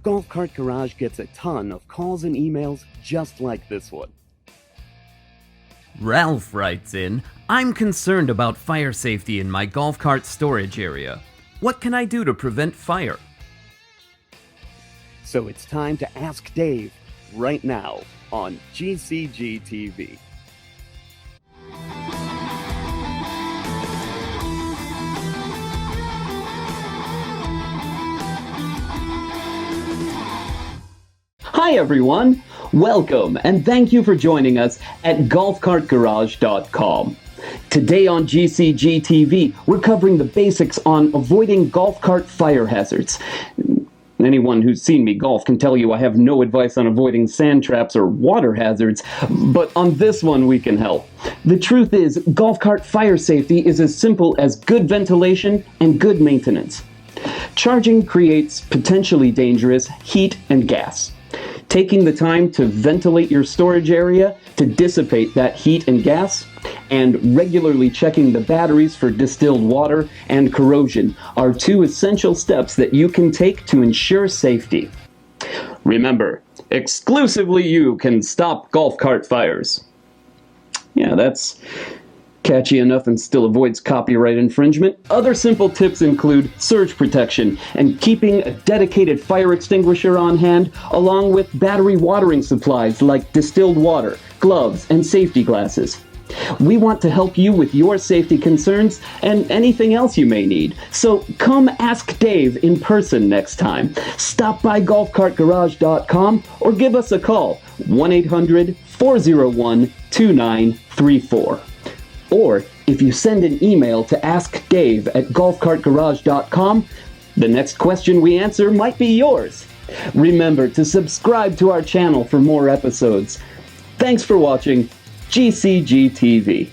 Golf Cart Garage gets a ton of calls and emails just like this one. Ralph writes in, I'm concerned about fire safety in my golf cart storage area. What can I do to prevent fire? So it's time to ask Dave right now on GCGTV. Hi everyone! Welcome and thank you for joining us at golfcartgarage.com. Today on GCGTV, we're covering the basics on avoiding golf cart fire hazards. Anyone who's seen me golf can tell you I have no advice on avoiding sand traps or water hazards, but on this one we can help. The truth is, golf cart fire safety is as simple as good ventilation and good maintenance. Charging creates potentially dangerous heat and gas. Taking the time to ventilate your storage area to dissipate that heat and gas, and regularly checking the batteries for distilled water and corrosion are two essential steps that you can take to ensure safety. Remember, exclusively you can stop golf cart fires. Yeah, that's catchy enough and still avoids copyright infringement. Other simple tips include surge protection and keeping a dedicated fire extinguisher on hand, along with battery watering supplies like distilled water, gloves, and safety glasses. We want to help you with your safety concerns and anything else you may need. So come ask Dave in person next time. Stop by golfcartgarage.com or give us a call, 1-800-401-2934. Or if you send an email to askdave@golfcartgarage.com, the next question we answer might be yours. Remember to subscribe to our channel for more episodes. Thanks for watching GCGTV.